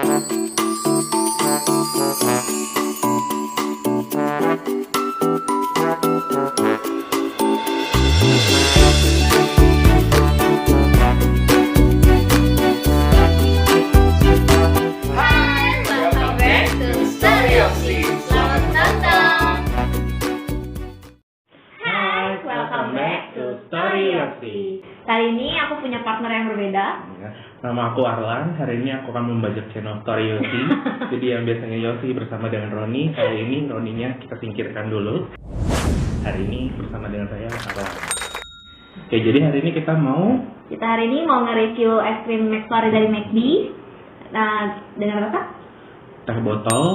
Welcome back to Story of Sea. Selamat datang. Hai, welcome back to Story of Sea. Kali ini aku punya partner yang berbeda. Ya, nama aku Arlan. Hari ini aku akan membajak channel Story of Sea. Jadi yang biasanya Yosi bersama dengan Roni, kali ini Roninya kita singkirkan dulu. Hari ini bersama dengan saya Arlan. Oke, jadi hari ini kita hari ini mau nge-review es krim McFlurry dari McD. Nah, dengan apa? teh botol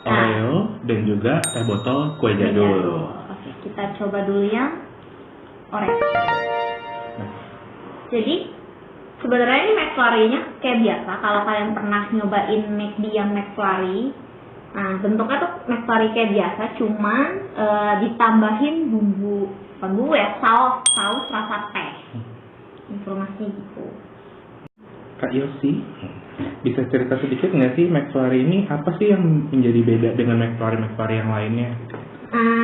Oreo dan juga teh botol kue jadul. Oke, kita coba dulu yang Oreo. Nah, Jadi sebenarnya ini McFlurry-nya kayak biasa. Kalau kalian pernah nyobain McD yang McFlurry, nah bentuknya tuh McFlurry kayak biasa, cuman ditambahin saus rasa teh. Informasi gitu. Kak Yosi, bisa cerita sedikit nggak sih McFlurry ini apa sih yang menjadi beda dengan McFlurry yang lainnya?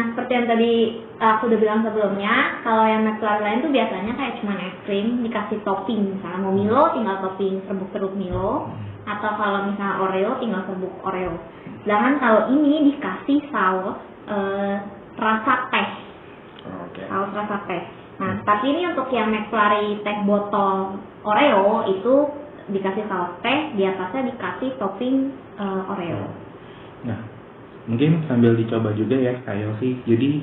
Seperti yang tadi aku udah bilang sebelumnya, kalau yang McFlurry lain tuh biasanya kayak cuma es krim dikasih topping, misalnya mau Milo tinggal topping serbuk-serbuk Milo, atau kalau misalnya Oreo tinggal serbuk Oreo. Sedangkan kalau ini dikasih saus rasa teh, saus rasa teh. Nah, tapi ini untuk yang McFlurry teh botol Oreo itu dikasih saus teh, di atasnya dikasih topping Oreo. Nah, mungkin sambil dicoba juga ya Kak Yosi. Jadi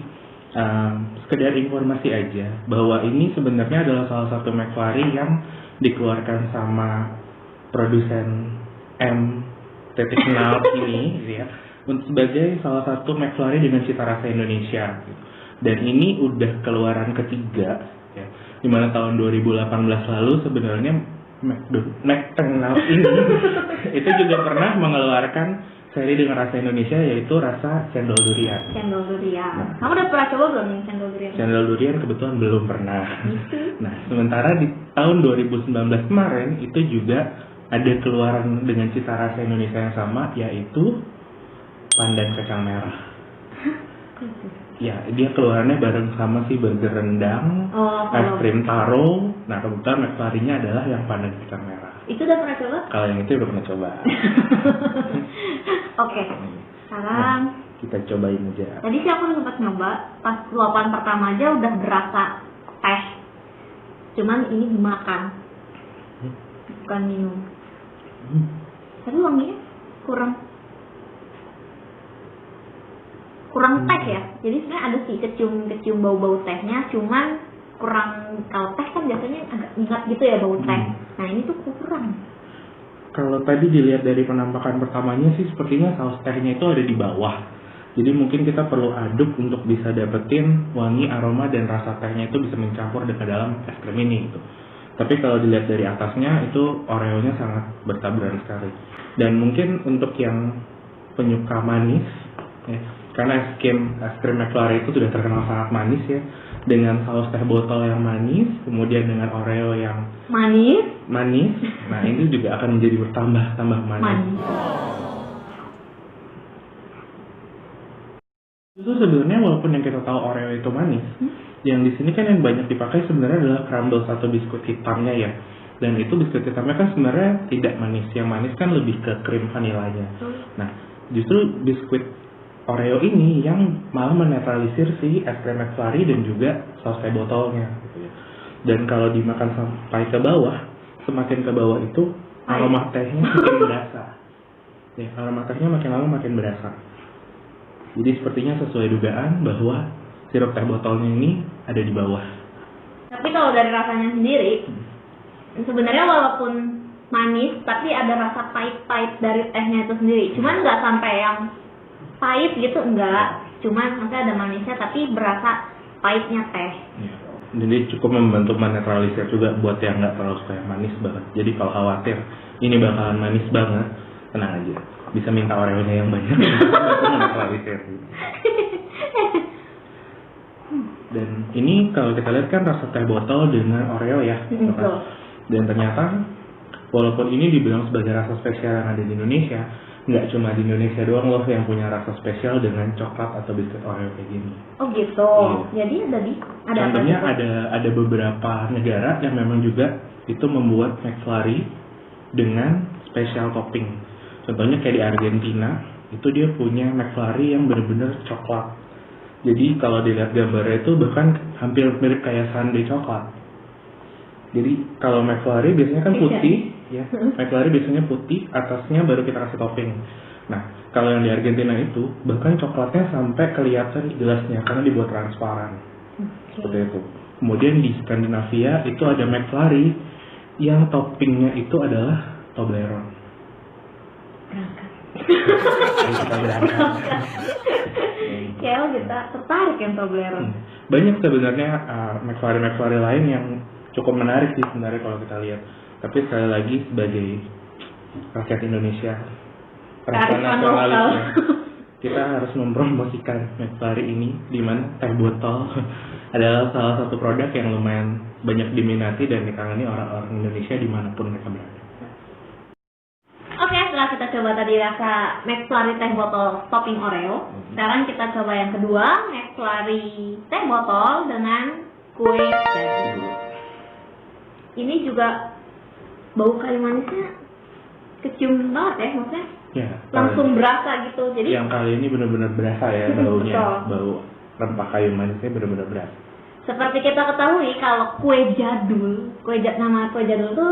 sekedar informasi aja bahwa ini sebenarnya adalah salah satu McFlurry yang dikeluarkan sama produsen M.0 ini gitu ya, untuk sebagai salah satu McFlurry dengan cita rasa Indonesia gitu. Dan ini udah keluaran ketiga ya. Dimana tahun 2018 lalu sebenarnya McDonald ini itu juga pernah mengeluarkan seri dengan rasa Indonesia, yaitu rasa cendol durian. Cendol durian. Kamu udah pernah coba belum nih cendol durian? Cendol durian kebetulan belum pernah. Nah, sementara di tahun 2019 kemarin itu juga ada keluaran dengan cita rasa Indonesia yang sama, yaitu pandan kacang merah. Ya, dia keluarannya bareng sama si burger rendang, es krim taro. Nah, kebetulan McFlurry-nya adalah yang pandan kacang merah. Itu udah pernah coba? Kalau yang itu udah pernah coba. Oke, sekarang kita cobain aja. tadi sih aku udah sempat nyoba, pas luapan pertama aja udah berasa teh. Cuman ini dimakan, bukan minum. Tapi wanginya kurang teh ya. Jadi sebenarnya ada sih kecium bau-bau tehnya, cuman kurang. Kalau teh kan biasanya agak ingat gitu ya bau teh. Nah ini tuh kurang. Kalau tadi dilihat dari penampakan pertamanya sih sepertinya saus tehnya itu ada di bawah. Jadi mungkin kita perlu aduk untuk bisa dapetin wangi, aroma, dan rasa tehnya itu bisa mencampur ke dalam es krim ini gitu. Tapi kalau dilihat dari atasnya itu Oreo-nya sangat bertaburan sekali. Dan mungkin untuk yang penyuka manis ya, karena es krim McFlurry itu sudah terkenal sangat manis ya, dengan saus teh botol yang manis, kemudian dengan Oreo yang manis. Nah, ini juga akan menjadi tambah manis. Itu sebenarnya walaupun yang kita tahu Oreo itu manis, yang di sini kan yang banyak dipakai sebenarnya adalah crumble atau biskuit hitamnya ya. Dan itu biskuit hitamnya kan sebenarnya tidak manis, yang manis kan lebih ke krim vanilanya. Nah, justru biskuit Oreo ini yang malah menetralisir si es krim McFlurry dan juga saus teh botolnya gitu ya. Dan kalau dimakan sampai ke bawah, semakin ke bawah itu aroma tehnya makin berasa. Ya, aroma tehnya makin lama makin berasa. Jadi sepertinya sesuai dugaan bahwa sirup teh botolnya ini ada di bawah. Tapi kalau dari rasanya sendiri, sebenarnya walaupun manis, tapi ada rasa pahit-pahit dari tehnya itu sendiri. Cuman nggak sampai yang pahit gitu, enggak. Cuman maksudnya ada manisnya, tapi berasa pahitnya teh. Ya. Jadi cukup membantu menetralisir juga buat yang nggak terlalu suka yang manis banget. Jadi kalau khawatir ini bakalan manis banget, tenang aja. Bisa minta Oreo-nya yang banyak untuk menetralisir. Dan ini kalau kita lihat kan rasa teh botol dengan Oreo ya. Dan ternyata walaupun ini dibilang sebagai rasa spesial yang ada di Indonesia, nggak cuma di Indonesia doang loh yang punya rasa spesial dengan coklat atau biskuit Oreo kayak gini. Oh gitu. Iya. Jadi ada Contohnya apa gitu? ada beberapa negara yang memang juga itu membuat McFlurry dengan special topping. Contohnya kayak di Argentina, itu dia punya McFlurry yang benar-benar coklat. Jadi kalau dilihat gambarnya itu bahkan hampir mirip kayak sundae coklat. Jadi kalau McFlurry biasanya kan putih, ya. McFlurry biasanya putih, atasnya baru kita kasih topping. Nah, kalau yang di Argentina itu bahkan coklatnya sampai kelihatan di gelasnya karena dibuat transparan. Seperti itu. Kemudian di Skandinavia itu ada McFlurry yang toppingnya itu adalah Toblerone. Berangkat. Jadi kita berangkat. Ya kita tertarik yang Toblerone. Banyak sebenarnya McFlurry lain yang cukup menarik sih sebenarnya kalau kita lihat. Tapi sekali lagi sebagai rakyat Indonesia, rasa nasionalisme, kita harus mempromosikan McFlurry ini, di mana teh botol adalah salah satu produk yang lumayan banyak diminati dan dikagumi orang-orang Indonesia dimanapun mereka berada. Oke, setelah kita coba tadi rasa McFlurry teh botol topping Oreo, sekarang kita coba yang kedua, McFlurry teh botol dengan kue jadul. Ini juga bau kayu manisnya kecium banget ya, maksudnya Ya, langsung berasa gitu. Jadi yang kali ini benar-benar berasa ya baunya, betul. bau rempah kayu manisnya benar-benar berasa. Seperti kita ketahui kalau kue jadul, nama kue jadul itu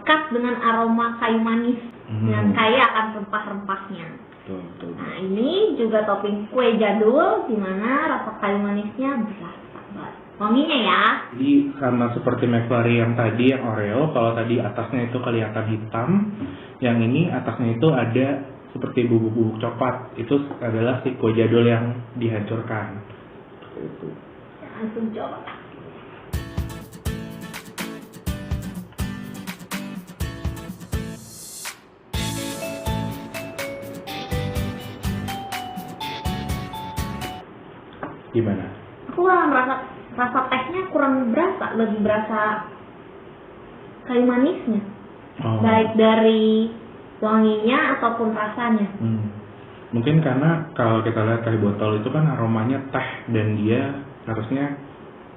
khas dengan aroma kayu manis yang kaya akan rempah-rempahnya. Betul. Nah ini juga topping kue jadul, di mana rasa kayu manisnya berasa banget. Wanginya ya. Jadi sama seperti McFlurry yang tadi yang Oreo, kalau tadi atasnya itu kelihatan hitam, yang ini atasnya itu ada seperti bubuk-bubuk coklat. Itu adalah si kue jadul yang dihancurkan. Itu. Langsung coba. Gimana? Aku malah merasa rasa tehnya kurang berasa, lebih berasa kayu manisnya. Baik dari wanginya ataupun rasanya. Mungkin karena kalau kita lihat teh botol itu kan aromanya teh dan dia harusnya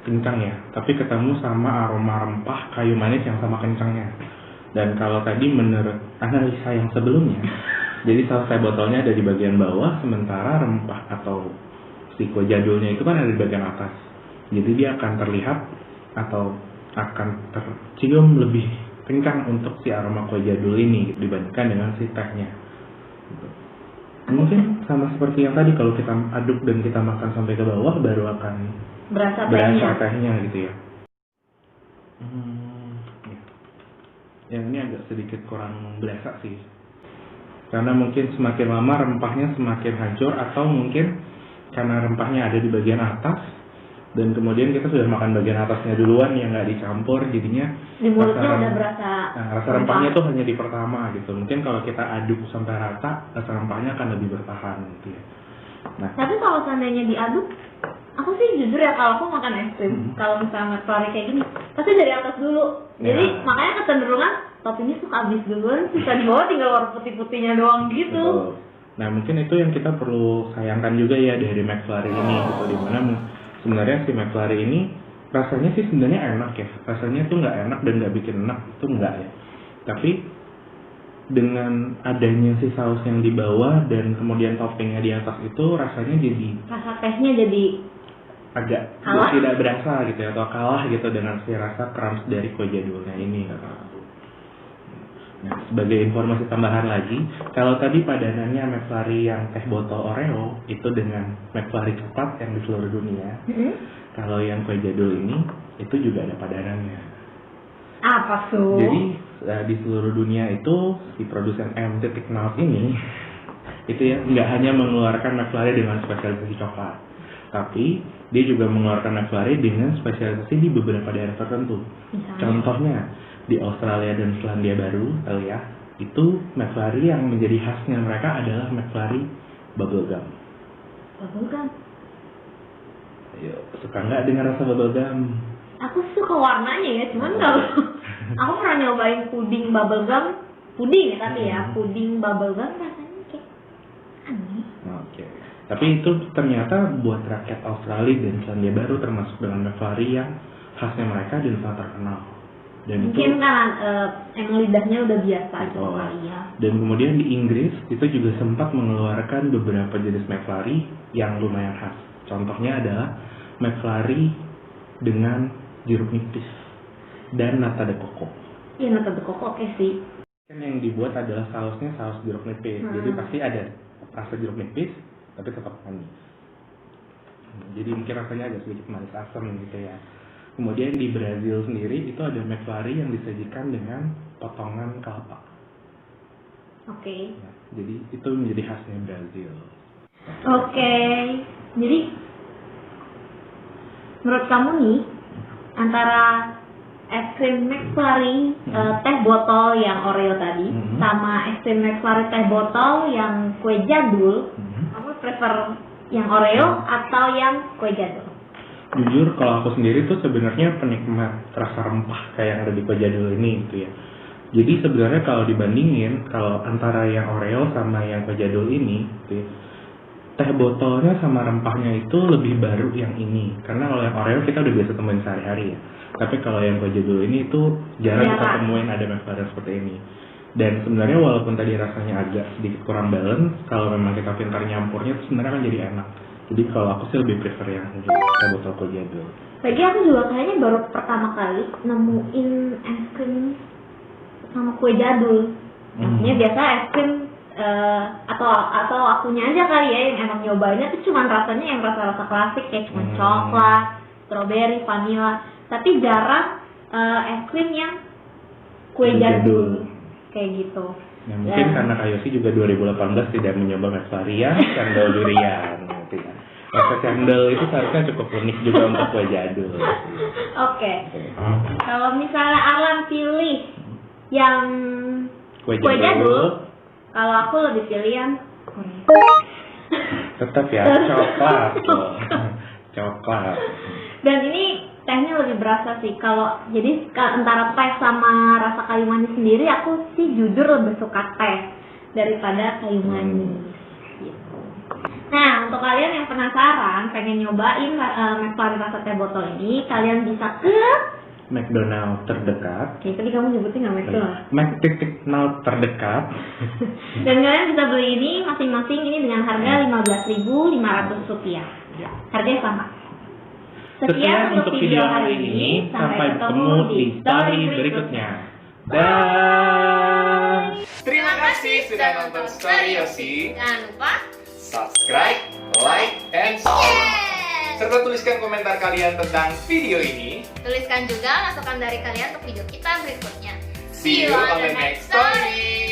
kencang ya, tapi ketemu sama aroma rempah kayu manis yang sama kencangnya. Dan kalau tadi menurut analisa yang sebelumnya, jadi saus teh botolnya ada di bagian bawah, sementara rempah atau si kue jadulnya itu kan ada di bagian atas. Jadi dia akan terlihat atau akan tercium lebih kencang untuk si aroma kue jadul ini dibandingkan dengan si tehnya. Mungkin sama seperti yang tadi, kalau kita aduk dan kita makan sampai ke bawah baru akan berasa tehnya gitu ya. Yang ini agak sedikit kurang berasa sih. Karena mungkin semakin lama rempahnya semakin hancur, atau mungkin karena rempahnya ada di bagian atas dan kemudian kita sudah makan bagian atasnya duluan yang nggak dicampur, jadinya di mulutnya udah berasa rasa rempahnya tuh hanya di pertama gitu. Mungkin kalau kita aduk sampai rata, rasa rempahnya akan lebih bertahan gitu ya. Nah, tapi kalau seandainya diaduk, aku sih jujur ya, kalau aku makan es krim, kalau misalnya McFlurry kayak gini, pasti dari atas dulu. Jadi makanya kecenderungan toppingnya suka habis duluan, sisa di bawah tinggal warna putih-putihnya doang gitu. Betul. Nah mungkin itu yang kita perlu sayangkan juga ya dari McFlurry ini gitu, dimana sebenarnya si McFlurry ini rasanya sih sebenarnya enak ya, rasanya tuh nggak enak dan nggak bikin enak, itu enggak ya. Tapi dengan adanya si saus yang di bawah dan kemudian toppingnya di atas itu, rasanya jadi rasa tehnya jadi agak tidak berasa gitu ya, atau kalah gitu dengan si rasa crumbs dari kue jadulnya ini kata aku. Nah, sebagai informasi tambahan lagi, kalau tadi padanannya McFlurry yang teh botol Oreo itu dengan McFlurry coklat yang di seluruh dunia, kalau yang kue jadul ini itu juga ada padanannya. Apa tuh? Jadi di seluruh dunia itu si produsen M.T. ini itu ya nggak hanya mengeluarkan McFlurry dengan spesialisasi coklat, tapi dia juga mengeluarkan McFlurry dengan spesialisasi di beberapa daerah tertentu. Contohnya di Australia dan Selandia Baru, ya, itu McFlurry yang menjadi khasnya mereka adalah McFlurry bubblegum. Bubblegum? Ayo, suka nggak dengan rasa bubblegum? Aku suka warnanya ya, cuman kalau Aku pernah nyobain puding bubblegum, puding ya tapi ya, puding bubblegum rasanya kayak aneh. Oke. Tapi itu ternyata buat rakyat Australia dan Selandia Baru termasuk dengan McFlurry yang khasnya mereka dan sangat terkenal. Dan mungkin itu, kan emang lidahnya udah biasa gitu oh, kali ya. Dan kemudian di Inggris itu juga sempat mengeluarkan beberapa jenis McFlurry yang lumayan khas. Contohnya adalah McFlurry dengan jeruk nipis dan nata de coco. Iya, nata de coco oke sih. Kan yang dibuat adalah sausnya saus jeruk nipis. Jadi pasti ada rasa jeruk nipis tapi tetap manis. Jadi mungkin rasanya agak sedikit manis asam gitu ya. Kemudian di Brazil sendiri itu ada McFlurry yang disajikan dengan potongan kelapa. Oke. Ya, jadi itu menjadi khasnya Brazil. Oke. Jadi menurut kamu nih antara es krim McFlurry teh botol yang Oreo tadi sama es krim McFlurry teh botol yang kue jadul, kamu prefer yang Oreo atau yang kue jadul? Jujur kalau aku sendiri tuh sebenarnya penikmat rasa rempah kayak yang ada di kue jadul ini gitu ya. Jadi sebenarnya kalau dibandingin kalau antara yang Oreo sama yang kue jadul ini gitu ya, teh botolnya sama rempahnya itu lebih baru yang ini. Karena kalau yang Oreo kita udah biasa temuin sehari-hari ya. Tapi kalau yang kue jadul ini itu jarang kita temuin ada McFlurry seperti ini. Dan sebenarnya walaupun tadi rasanya agak sedikit kurang balance, kalau memang kita pintar nyampurnya itu sebenarnya kan jadi enak. Jadi kalau aku sih lebih prefer yang teh botol kue jadul. Lagi aku juga kayaknya baru pertama kali nemuin es krim sama kue jadul. Maksudnya biasa es krim atau akunya aja kali ya yang emang nyobainnya tuh cuma rasanya yang rasa-rasa klasik kayak cuma coklat, strawberry, vanilla. Tapi jarang es krim yang kue jadul kayak gitu. Ya, mungkin karena Kayosi juga 2018 tidak mencoba McFlurry ya, cendol durian gitu ya. Rasa cendol itu seharusnya cukup unik juga untuk kue jadul. Oke. Kalau misalnya Alan pilih yang kue jadul, kalau aku lebih pilih yang tetap ya coklat. Coklat. Dan ini tehnya lebih berasa sih. Kalau jadi antara teh sama rasa kayu manis sendiri, aku sih jujur lebih suka teh daripada kayu manis. Gitu. Nah, untuk kalian yang penasaran pengen nyobain McFlurry rasa teh botol ini, kalian bisa ke McDonald terdekat. Oke, tadi kamu nyebutnya nggak McDonald? McDonald terdekat. Dan kalian bisa beli ini masing-masing ini dengan harga Rp15.500. Ya. Harganya sama. Sekian untuk video hari ini. Sampai ketemu di story berikutnya. Dan terima kasih sudah nonton Story Yosi. Jangan lupa Subscribe, like, and share. Serta tuliskan komentar kalian tentang video ini. tuliskan juga masukan dari kalian untuk video kita berikutnya. See you on the next story.